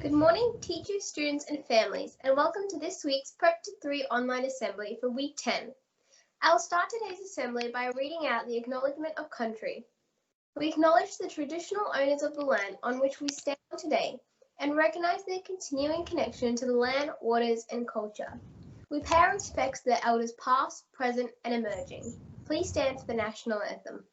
Good morning, teachers, students, and families, and welcome to this week's Prep to 3 online assembly for week 10. I'll start today's assembly by reading out the Acknowledgement of Country. We acknowledge the traditional owners of the land on which we stand today and recognise their continuing connection to the land, waters, and culture. We pay our respects to the elders past, present, and emerging. Please stand for the national anthem.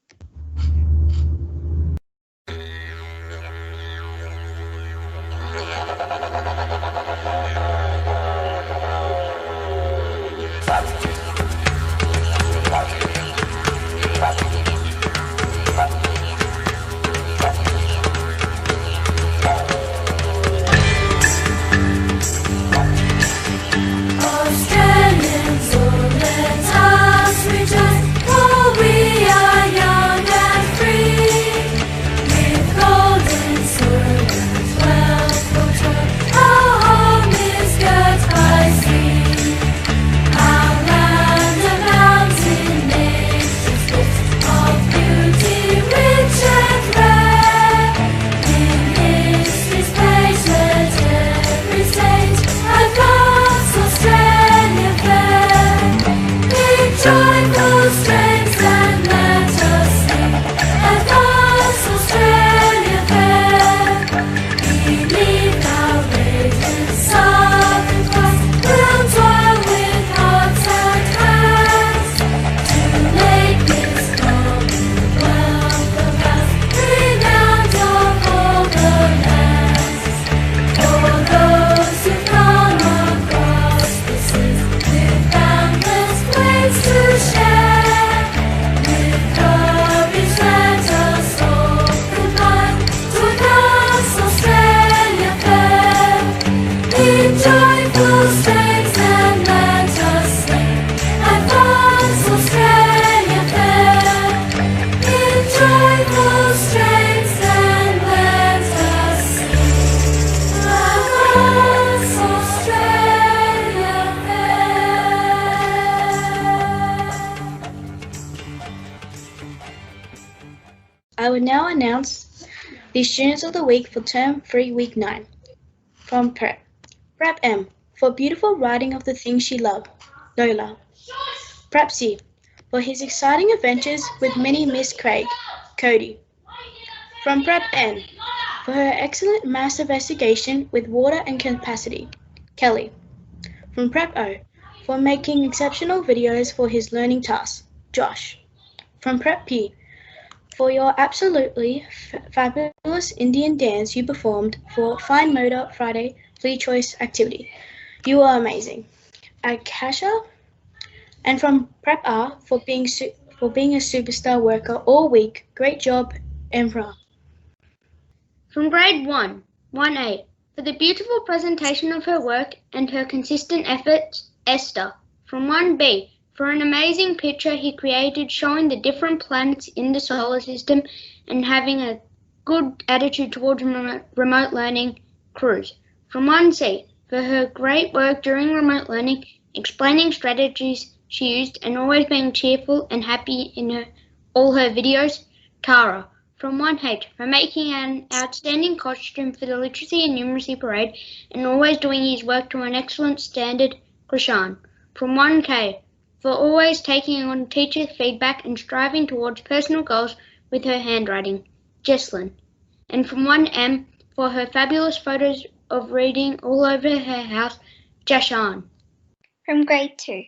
I will now announce the Students of the Week for Term 3, Week 9. From Prep. Prep M, for beautiful writing of the things she loved, Lola. Prep C, for his exciting adventures with Mini Miss Craig, Cody. From Prep N, for her excellent mass investigation with water and capacity, Kelly. From Prep O, for making exceptional videos for his learning tasks, Josh. From Prep P, for your absolutely fabulous Indian dance you performed for Fine Motor Friday Free Choice activity. You are amazing. Akasha, and from Prep R for being a superstar worker all week. Great job, Emra. From Grade 1, 1A, for the beautiful presentation of her work and her consistent efforts, Esther. From 1B, for an amazing picture he created showing the different planets in the solar system and having a good attitude towards remote learning, Cruz. From 1C, for her great work during remote learning, explaining strategies she used and always being cheerful and happy in all her videos, Tara. From 1H, for making an outstanding costume for the Literacy and Numeracy Parade and always doing his work to an excellent standard, Krishan. From 1K, for always taking on teacher feedback and striving towards personal goals with her handwriting, Jesslyn. And from 1M, for her fabulous photos of reading all over her house, Jashan. From Grade 2.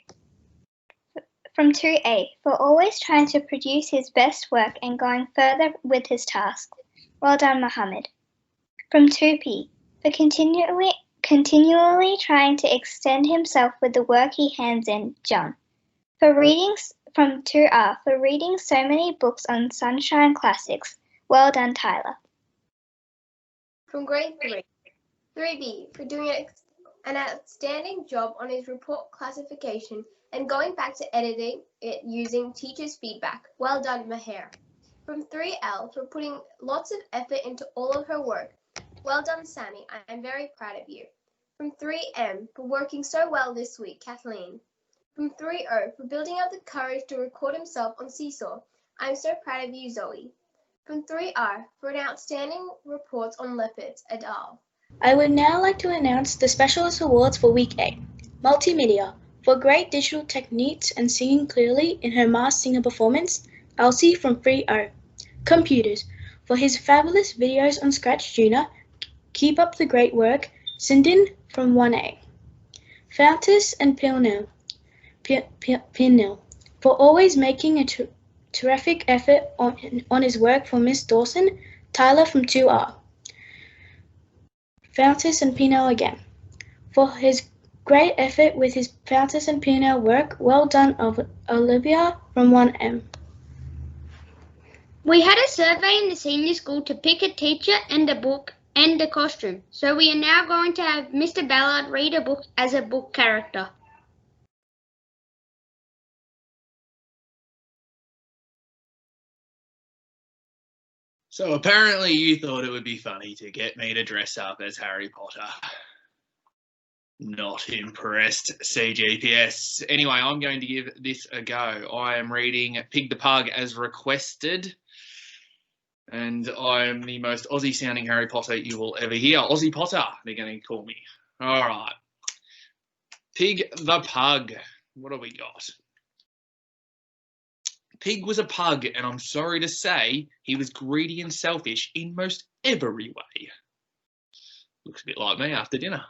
From 2A, for always trying to produce his best work and going further with his task. Well done, Mohammed. From 2P, for continually trying to extend himself with the work he hands in, John. For readings from 2R, for reading so many books on Sunshine Classics. Well done, Tyler. From Grade 3, 3B, for doing an outstanding job on his report classification and going back to editing it using teachers' feedback. Well done, Maher. From 3L, for putting lots of effort into all of her work. Well done, Sammy. I am very proud of you. From 3M, for working so well this week, Kathleen. From 3O, for building up the courage to record himself on Seesaw. I am so proud of you, Zoe. From 3R, for an outstanding report on leopards, et al. I would now like to announce the Specialist Awards for Week 8. Multimedia. For great digital techniques and singing clearly in her Masked Singer performance, Elsie from 3O. Computers. For his fabulous videos on Scratch Jr., keep up the great work, Sindin from 1A. Fountas and Pilnil. For always making a terrific effort on his work for Miss Dawson, Tyler from 2R. Fountas and Pinel again. For his great effort with his Fountas and Pinel work, well done Olivia from 1M. We had a survey in the senior school to pick a teacher and a book and a costume, so we are now going to have Mr. Ballard read a book as a book character. So apparently you thought it would be funny to get me to dress up as Harry Potter. Not impressed, CGPS. Anyway, I'm going to give this a go. I am reading Pig the Pug as requested. And I am the most Aussie sounding Harry Potter you will ever hear. Aussie Potter, they're going to call me. All right. Pig the Pug. What have we got? Pig was a pug, and I'm sorry to say he was greedy and selfish in most every way. Looks a bit like me after dinner.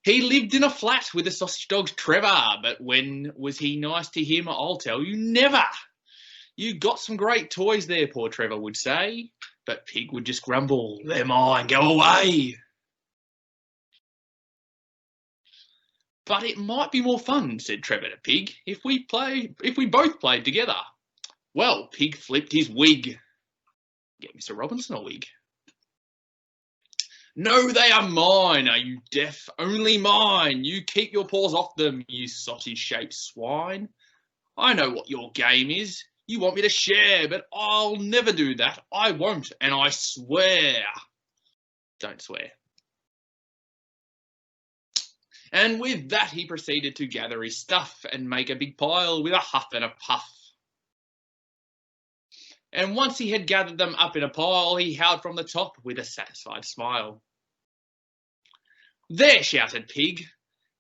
He lived in a flat with the sausage dog Trevor, but when was he nice to him? I'll tell you, never. You got some great toys there, poor Trevor would say, but Pig would just grumble, they're mine, go away. But it might be more fun, said Trevor to Pig, if we both played together. Well, Pig flipped his wig. Get Mr. Robinson a wig. No, they are mine. Are you deaf? Only mine. You keep your paws off them, you sausage-shaped swine. I know what your game is. You want me to share, but I'll never do that. I won't, and I swear. Don't swear. And with that, he proceeded to gather his stuff and make a big pile with a huff and a puff. And once he had gathered them up in a pile, he howled from the top with a satisfied smile. There, shouted Pig.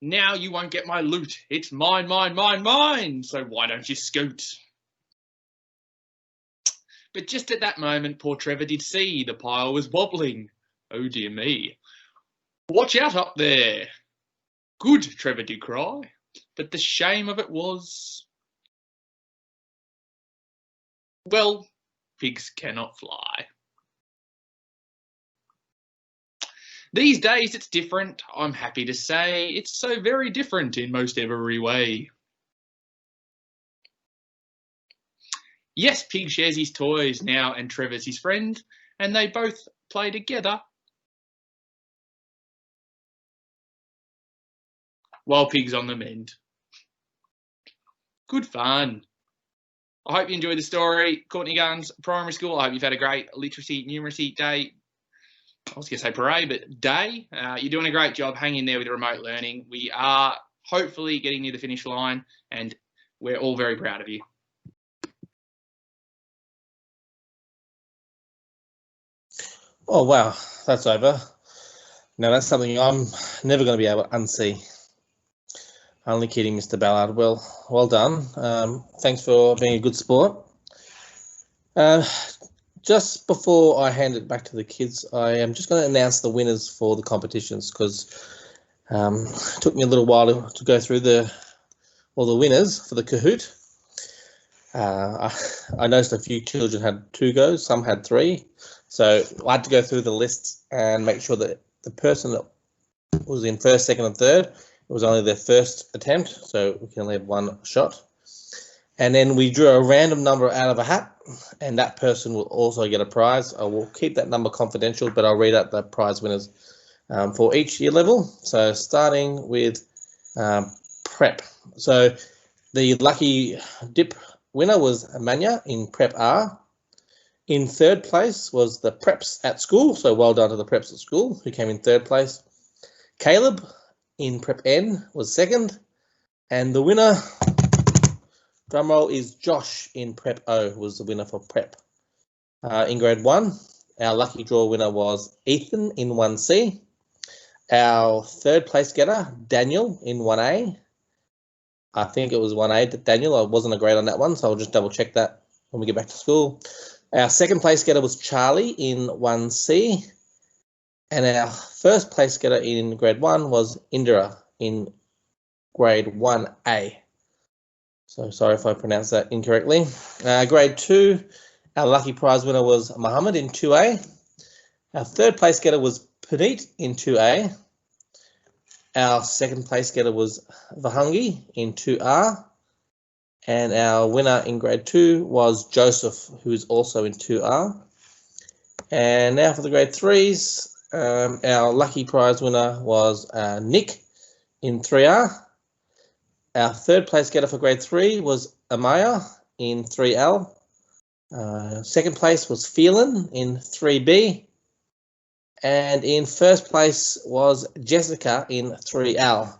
Now you won't get my loot. It's mine, mine, mine, mine. So why don't you scoot? But just at that moment, poor Trevor did see the pile was wobbling. Oh dear me. Watch out up there. Good, Trevor did cry, but the shame of it was, well, pigs cannot fly. These days it's different, I'm happy to say. It's so very different in most every way. Yes, Pig shares his toys now and Trevor's his friend, and they both play together. While Pig's on the mend. Good fun. I hope you enjoyed the story. Courtney Guns Primary School. I hope you've had a great literacy, numeracy day. I was going to say parade, but day. You're doing a great job. Hang in there with the remote learning. We are hopefully getting near the finish line, and we're all very proud of you. Oh, wow. That's over. Now, that's something I'm never going to be able to unsee. Only kidding, Mr. Ballard. Well done. Thanks for being a good sport. Just before I hand it back to the kids, I am just going to announce the winners for the competitions because it took me a little while to go through all the winners for the Kahoot. I noticed a few children had 2 goes, some had 3. So I had to go through the list and make sure that the person that was in first, second and third, it was only their first attempt, so we can only have 1 shot. And then we drew a random number out of a hat, and that person will also get a prize. I will keep that number confidential, but I'll read out the prize winners for each year level. So starting with prep. So the lucky dip winner was Amanya in Prep R. In third place was the Preps at school, so well done to the Preps at school who came in third place. Caleb in Prep N was second, and the winner, drumroll, is Josh in Prep O, was the winner for Prep in grade 1. Our lucky draw winner was Ethan in 1C. Our third place getter, Daniel in 1A. I think it was 1A, Daniel. I wasn't a grade on that one, so I'll just double check that when we get back to school. Our second place getter was Charlie in 1C. And our first place getter in grade 1 was Indira in grade 1A. So sorry if I pronounced that incorrectly. Grade 2, our lucky prize winner was Mohammed in 2A. Our third place getter was Puneet in 2A. Our second place getter was Vahangi in 2R. And our winner in grade 2 was Joseph, who is also in 2R. And now for the grade 3s, our lucky prize winner was Nick in 3R. Our third place getter for grade 3 was Amaya in 3L. Second place was Phelan in 3B. And in first place was Jessica in 3L.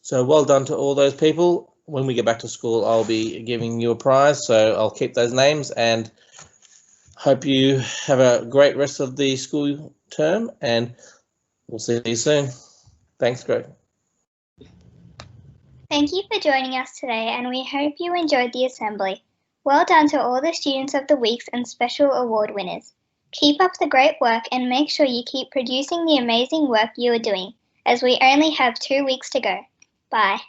So well done to all those people. When we get back to school, I'll be giving you a prize, so I'll keep those names and hope you have a great rest of the school term, and we'll see you soon. Thanks, Greg. Thank you for joining us today, and we hope you enjoyed the assembly. Well done to all the students of the weeks and special award winners. Keep up the great work and make sure you keep producing the amazing work you are doing, as we only have 2 weeks to go. Bye.